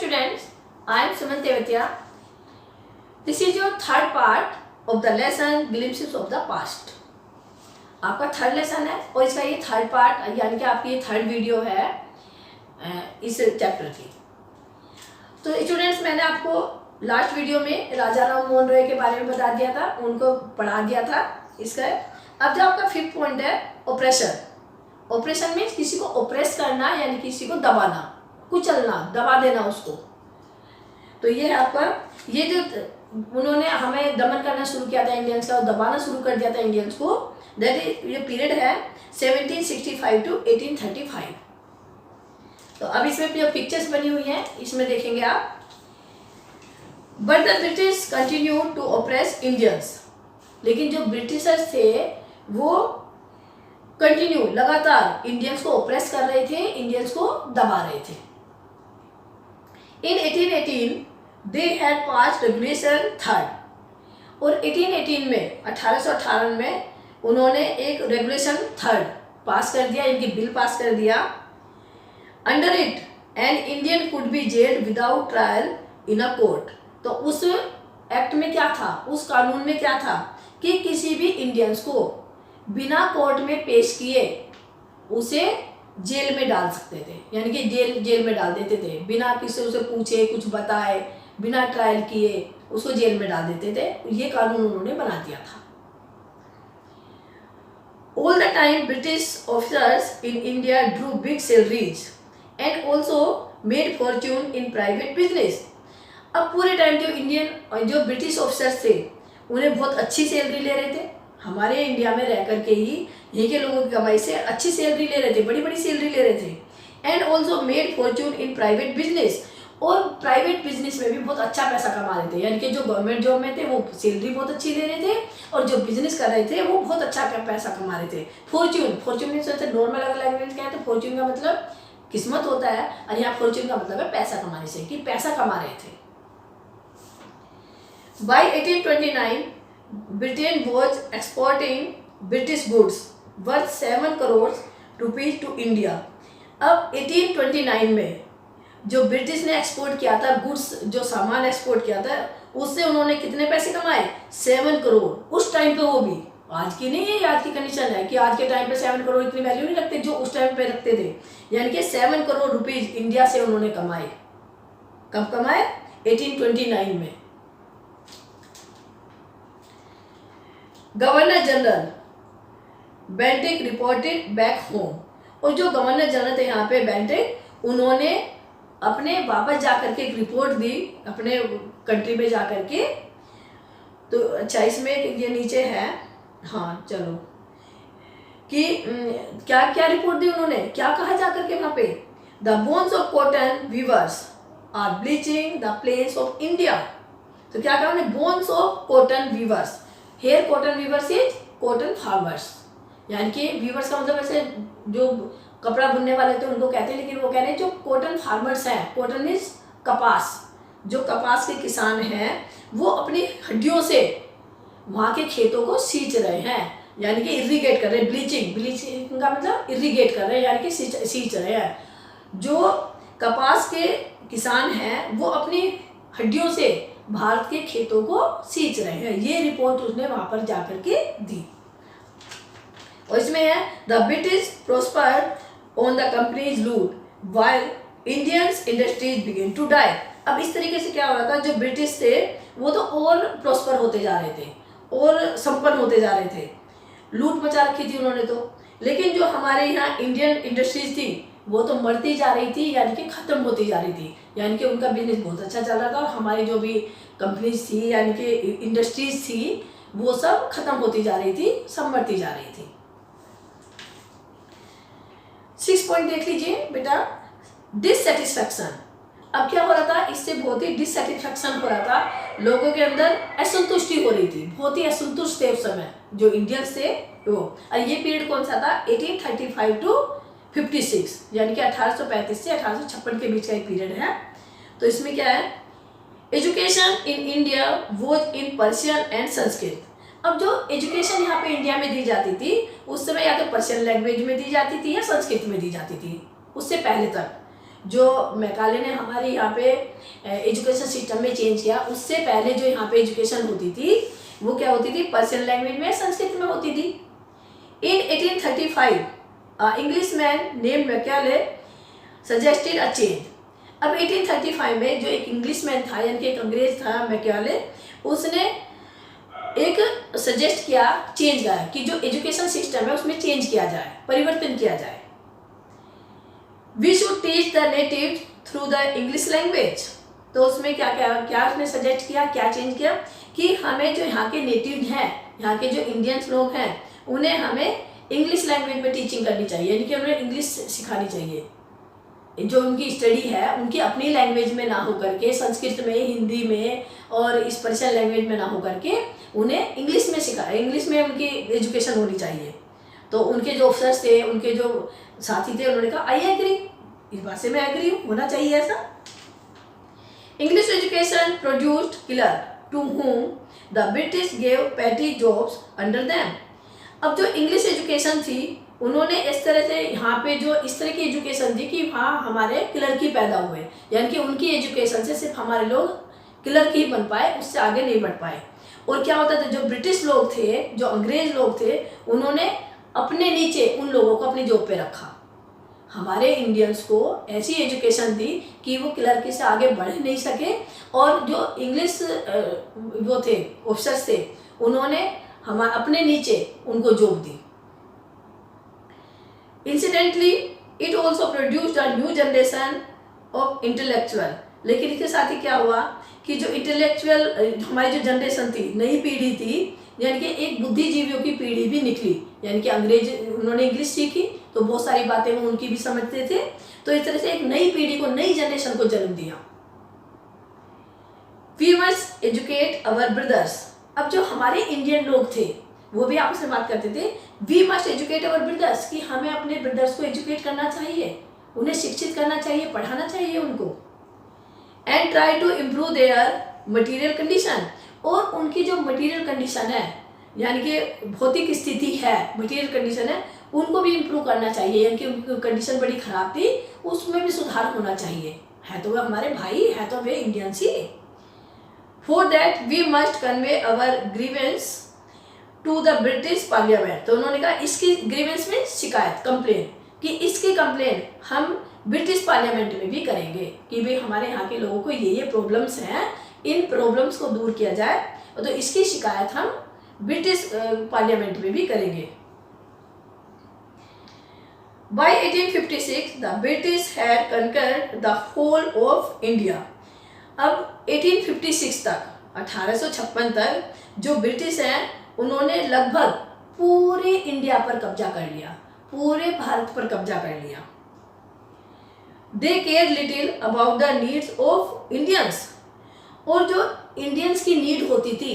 students, I am Suman Tevatia. This is your third part of the lesson Glimpses of the Past. आपका third lesson है और इसका ये third part यानी कि आपकी ये थर्ड वीडियो है इस चैप्टर की। तो स्टूडेंट्स, मैंने आपको लास्ट वीडियो में राजा राम मोहन रॉय के बारे में बता दिया था, उनको पढ़ा दिया था इसका। अब जो आपका फिफ्थ पॉइंट है ऑपरेशन। ऑपरेशन में किसी को ऑपरेस करना यानी किसी को दबाना, कुचलना, दबा देना उसको। तो ये है आपका, ये जो उन्होंने हमें दमन करना शुरू किया था इंडियंस का और दबाना शुरू कर दिया था इंडियंस को, दैट इज ये पीरियड है 1765 टू 1835। तो अब इसमें जो पिक्चर्स बनी हुई हैं इसमें देखेंगे आप। But the British continue to oppress Indians, लेकिन जो ब्रिटिशर्स थे वो कंटिन्यू लगातार इंडियंस को ऑपरेस कर रहे थे, इंडियंस को दबा रहे थे। इन 1818 they had pass regulation third, और 1818 में 1818 में उन्होंने एक रेगुलेशन थर्ड पास कर दिया, इनकी बिल पास कर दिया। Under it an Indian could be gelled without trial in a court. तो उस एक्ट में क्या था, उस कानून में क्या था कि किसी भी इंडियंस को बिना कोर्ट में पेश किए उसे जेल में डाल सकते थे, यानी कि जेल में डाल देते थे, बिना किसी उसे पूछे, कुछ बताए, बिना ट्रायल किए उसको जेल में डाल देते थे। ये कानून उन्होंने बना दिया था। All the time British officers in India drew big salaries and also made fortune in private business। अब पूरे टाइम जो ब्रिटिश ऑफिसर्स थे उन्हें बहुत अच्छी सैलरी ले रहे थे, हमारे इंडिया में रह करके ही ये के लोगों की कमाई से अच्छी सैलरी ले रहे थे, बड़ी बड़ी सैलरी ले रहे थे। And also made Fortune in private business, और प्राइवेट बिजनेस में भी बहुत अच्छा पैसा कमा रहे थे, यानी कि जो गवर्नमेंट जॉब में थे वो सैलरी बहुत अच्छी ले रहे थे और जो बिजनेस कर रहे थे वो बहुत अच्छा पैसा कमा रहे थे। फॉर्चून मीन्स नॉर्मल अगर लैंग्वेज क्या है तो फॉर्चून का मतलब किस्मत होता है, और यहाँ फॉर्चून का मतलब है पैसा कमाने से, कि पैसा कमा रहे थे। By 1829 Britain was exporting British goods worth 7 crore rupees to India. अब 1829 में जो ब्रिटिश ने एक्सपोर्ट किया था गुड्स, जो सामान एक्सपोर्ट किया था उससे उन्होंने कितने पैसे कमाए, 7 करोड़। उस टाइम पे वो भी, आज की नहीं है, आज की कंडीशन है कि आज के टाइम पे 7 करोड़ इतनी वैल्यू नहीं रखते जो उस टाइम पे रखते थे, यानी कि 7 करोड़ रुपीज इंडिया से उन्होंने कमाए। कब कमाए? 1829 में। Governor general Bentinck reported back home, और जो गवर्नर जनरल थे यहाँ पे बेंटिक, उन्होंने अपने वापस जा करके एक रिपोर्ट दी अपने कंट्री में जा करके। तो अच्छा, इसमें ये नीचे है, हाँ चलो, कि क्या क्या रिपोर्ट दी उन्होंने, क्या कहा जा करके वहाँ पे, the bones of cotton weavers are bleaching the plains of India. तो क्या कहा उन्होंने, bones of cotton weavers. Here cotton weavers is cotton farmers, यानी कि वीवर्स का मतलब ऐसे जो कपड़ा बुनने वाले थे उनको कहते हैं, लेकिन वो कह रहे हैं जो कॉटन फार्मर्स हैं, कॉटन इज कपास, जो कपास के किसान हैं वो अपनी हड्डियों से वहाँ के खेतों को सींच रहे हैं, यानी कि इरिगेट कर रहे हैं। ब्लीचिंग का मतलब इरिगेट कर रहे हैं, यानी कि सींच रहे हैं। जो कपास के किसान हैं वो अपनी हड्डियों से भारत के खेतों को सींच रहे हैं। ये रिपोर्ट उसने वहाँ पर जाकर के दी। और इसमें है the British prospered on the company's loot while Indians industries begin to die. अब इस तरीके से क्या हो रहा था, जो ब्रिटिश थे वो तो और प्रोस्पर होते जा रहे थे और संपन्न होते जा रहे थे, लूट मचा रखी थी उन्होंने तो, लेकिन जो हमारे यहाँ इंडियन इंडस्ट्रीज थी वो तो मरती जा रही थी, यानी कि ख़त्म होती जा रही थी, यानी कि उनका बिजनेस बहुत अच्छा चल रहा था और हमारी जो भी कंपनीज थी यानी कि इंडस्ट्रीज थी वो सब खत्म होती जा रही थी, सब मरती जा रही थी। 6 पॉइंट देख लीजिए बेटा, डिससेटिस्फैक्शन। अब क्या हो रहा था, इससे बहुत ही डिससेटिस्फैक्शन हो रहा था, लोगों के अंदर असंतुष्टि हो रही थी, बहुत ही असंतुष्ट थे उस समय जो इंडियंस थे वो। और ये पीरियड कौन सा था, 1835 टू 56, यानी कि 1835 से 1856 के बीच का एक पीरियड है। तो इसमें क्या है, education in India was in Persian and Sanskrit. अब जो एजुकेशन यहाँ पे इंडिया में दी जाती थी उस समय या तो पर्शियन लैंग्वेज में दी जाती थी या संस्कृत में दी जाती थी, उससे पहले तक जो मैकाले ने हमारे यहाँ पे एजुकेशन सिस्टम में चेंज किया, उससे पहले जो यहाँ पे एजुकेशन होती थी वो क्या होती थी, पर्शियन लैंग्वेज में, संस्कृत में होती थी। इन 1835 Englishman name Macaulay suggested a change. अब 1835 में जो एक इंग्लिशमैन था, यानी कि एक अंग्रेज था मैकाले, उसने एक सजेस्ट किया चेंज का, कि जो एजुकेशन सिस्टम है उसमें चेंज किया जाए, परिवर्तन किया जाए। We should teach the native through the English language. तो उसमें क्या क्या क्या उसने सजेस्ट किया, क्या चेंज किया, कि हमें जो यहाँ के नेटिव हैं, यहाँ के जो इंडियंस लोग हैं, उन्हें हमें इंग्लिश लैंग्वेज में टीचिंग करनी चाहिए, यानी कि उन्हें इंग्लिश सिखानी चाहिए। जो उनकी स्टडी है उनकी अपनी लैंग्वेज में ना हो करके, संस्कृत में, हिंदी में और इस पर्शियन लैंग्वेज में ना हो करके उन्हें इंग्लिश में इंग्लिश में उनकी एजुकेशन होनी चाहिए। तो उनके जो ऑफिसर्स थे, उनके जो साथी थे, उन्होंने कहा आई एग्री, इस बात से मैं एग्री हूँ, होना चाहिए ऐसा। English education produced killer to whom the British gave petty jobs under them. अब जो इंग्लिश एजुकेशन थी, उन्होंने इस तरह से यहाँ पे जो इस तरह की एजुकेशन थी कि वहाँ हमारे क्लर्क ही पैदा हुए, यानी कि उनकी एजुकेशन से सिर्फ हमारे लोग क्लर्क ही बन पाए, उससे आगे नहीं बढ़ पाए। और क्या होता था, जो ब्रिटिश लोग थे, जो अंग्रेज लोग थे, उन्होंने अपने नीचे उन लोगों को अपनी जॉब पे रखा। हमारे इंडियंस को ऐसी एजुकेशन दी कि वो क्लर्क से आगे बढ़ नहीं सके, और जो इंग्लिश वो थे ऑफिसर्स थे, उन्होंने अपने नीचे उनको job the. Incidentally it also produced a new generation of intellectual. लेकिन इसके साथ ही क्या हुआ कि जो इंटेलेक्चुअल हमारी जो जनरेशन थी, नई पीढ़ी थी, यानी कि एक बुद्धिजीवियों की पीढ़ी भी निकली। यानी कि अंग्रेज, उन्होंने इंग्लिश सीखी तो बहुत सारी बातें वो उनकी भी समझते थे, तो इस तरह से एक नई पीढ़ी को, नई जनरेशन को जन्म दिया। We must educate our brothers. अब जो हमारे इंडियन लोग थे वो भी आपस में बात करते थे, we must educate our brothers, कि हमें अपने ब्रदर्स को एजुकेट करना चाहिए, उन्हें शिक्षित करना चाहिए, पढ़ाना चाहिए उनको। And try to improve their material condition. और उनकी जो मटीरियल कंडीशन है, यानी कि भौतिक स्थिति है, मटीरियल कंडीशन है, उनको भी इम्प्रूव करना चाहिए, यानी कि उनकी कंडीशन बड़ी खराब थी, उसमें भी सुधार होना चाहिए। है तो वे हमारे भाई, है तो वे इंडियंस ही। For that we must convey our grievance to the British Parliament. तो उन्होंने कहा इसकी ग्रीवेंस में शिकायत, कंप्लेन, कि इसकी कंप्लेन हम ब्रिटिश पार्लियामेंट में भी करेंगे कि भाई हमारे यहाँ के लोगों को ये प्रॉब्लम्स हैं, इन प्रॉब्लम्स को दूर किया जाए, तो इसकी शिकायत हम ब्रिटिश पार्लियामेंट में भी करेंगे। By 1856 the British had conquered the whole of India। अब 1856 तक, 1856 तक जो ब्रिटिश हैं उन्होंने लगभग पूरे इंडिया पर कब्जा कर लिया, पूरे भारत पर कब्जा कर लिया। They care little about the needs of Indians. और जो इंडियंस की नीड होती थी,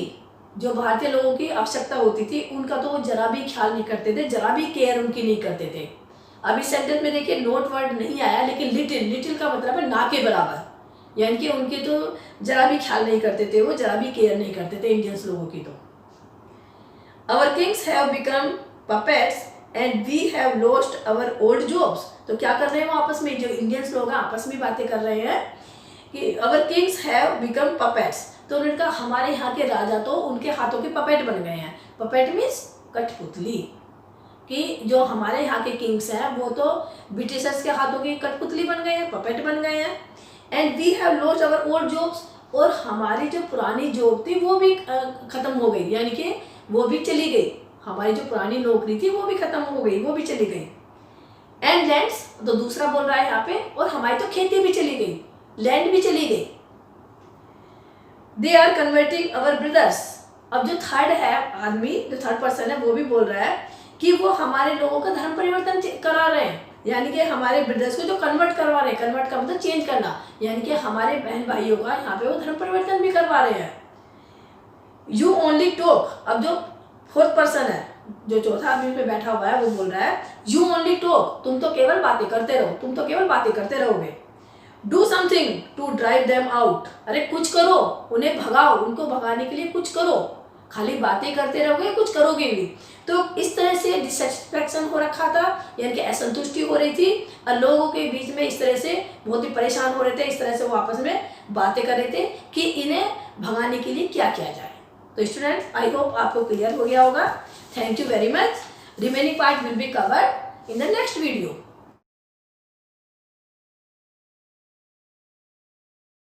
जो भारतीय लोगों की आवश्यकता होती थी, उनका तो वो जरा भी ख्याल नहीं करते थे, जरा भी केयर उनकी नहीं करते थे। अभी सेंटेंस में देखिए नोट वर्ड नहीं आया, लेकिन लिटिल, लिटिल का मतलब है ना के बराबर, यानी कि उनके तो जरा भी ख्याल नहीं करते थे, वो जरा भी केयर नहीं करते थे इंडियंस लोगों की। तो our kings have become puppets and we have lost our old jobs. तो क्या कर रहे हैं वो आपस में, जो इंडियंस लोग हैं आपस में बातें कर रहे हैं कि our kings have become puppets. तो उन्होंने कहा हमारे यहाँ के राजा तो उनके हाथों के पपेट बन गए हैं। पपेट मीन्स कठपुतली, कि जो हमारे यहाँ के किंग्स हैं वो तो ब्रिटिशर्स के हाथों की कठपुतली बन गए हैं, पपेट बन गए हैं। And we have lost our old jobs. और हमारी जो पुरानी जॉब थी वो भी खत्म हो गई, यानी कि वो भी चली गई, हमारी जो पुरानी नौकरी थी वो भी खत्म हो गई, वो भी चली गई। एंड लैंड्स, तो दूसरा बोल रहा है यहाँ पे, और हमारी तो खेती भी चली गई, लैंड भी चली गई। They are converting our brothers. अब जो थर्ड है आदमी, जो थर्ड पर्सन है, वो भी बोल रहा है कि वो हमारे लोगों का धर्म परिवर्तन करा रहे हैं, यानी कि हमारे ब्रदर्स को जो कन्वर्ट करवा रहे हैं, कन्वर्ट का मतलब चेंज करना, यानी कि हमारे बहन भाइयों का यहाँ पे वो धर्म परिवर्तन भी करवा रहे हैं। You only talk. अब जो फोर्थ पर्सन है, जो चौथा आदमी पे बैठा हुआ है, वो बोल रहा है यू ओनली टॉक, तुम तो केवल बातें करते रहो, तुम तो केवल बातें करते रहोगे। Do something to drive them out. अरे कुछ करो, उन्हें भगाओ, उनको भगाने के लिए कुछ करो। खाली बातें करते रहोगे, कुछ करोगे भी। तो इस तरह से डिससेटिस्फैक्शन हो रखा था, यानी कि असंतुष्टि हो रही थी, और लोगों के बीच में इस तरह से बहुत ही परेशान हो रहे थे। इस तरह से वो आपस में बातें कर रहे थे कि इन्हें भगाने के लिए क्या किया जाए। तो स्टूडेंट्स, आई होप आपको क्लियर हो गया होगा। Thank you very much. Remaining part will be covered in the next video.